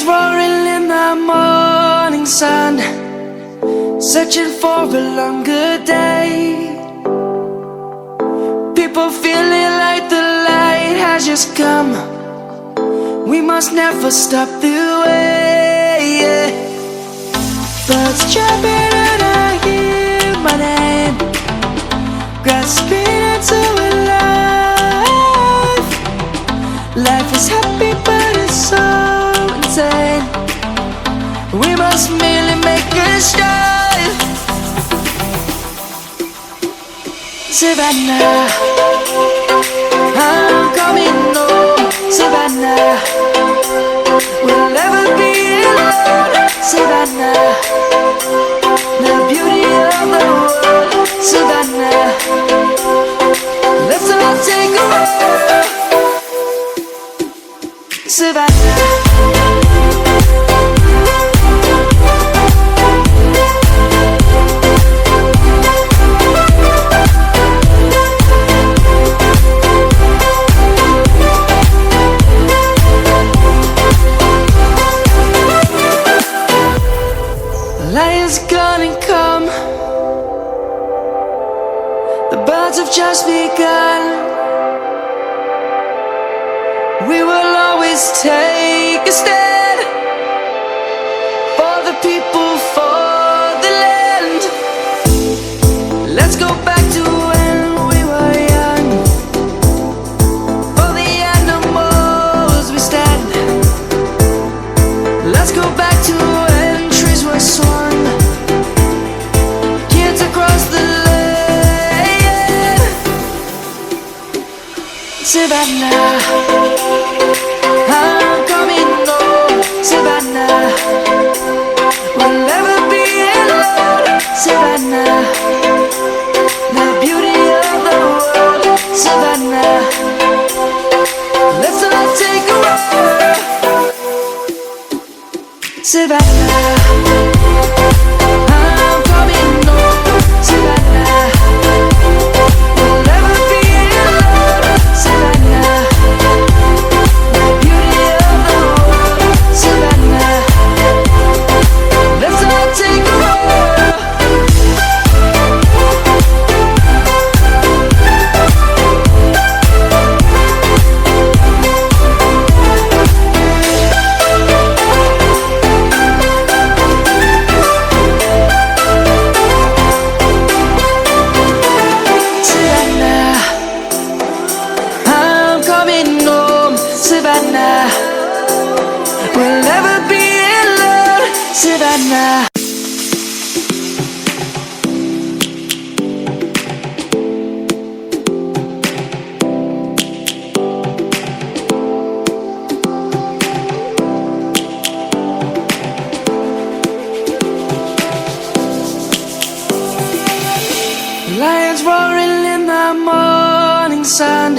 roaring in the morning sun, searching for a longer day. People feeling like the light has just come. We must never stop the way. Birds chirping and I hear my name, grasping into a life. Life is happy but it's so insane. We must merely make a start. Savannah, I'm coming home. Savannah, we'll never be alone. Savannah, the beauty of the world. Savannah, let's all take a walk. Savannah. Lion's gonna come. The birds have just begun. We will always take a stand for the people, for the land. Let's go back to when we were young. For the animals we stand. Let's go back to when trees were swung. Kids across the land. Savannah, I'm coming home. Savannah, we'll never be alone. Savannah, the beauty of the world. Savannah, let's all take a walk. Savannah, I'm coming home. Savannah, we'll never be alone. Savannah, the beauty of the world. Savannah, let's all take a walk. Savannah, I'm coming home. Savannah, we'll never be alone. Savannah. Lions roaring in the morning sun,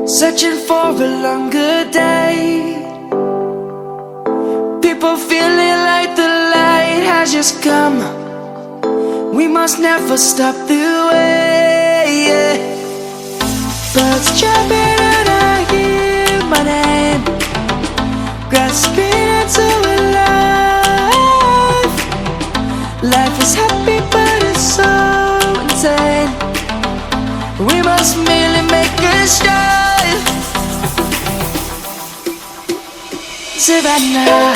searching for a longer day. People feeling like the light has just come. We must never stop the way. Birds chirping and I hear my name, grasping into a life. Life is happy but it's so insane. We must merely make a start. Savannah,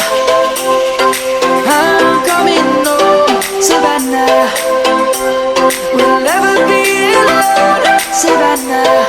I'm coming home. Savannah, we'll never be alone. Savannah,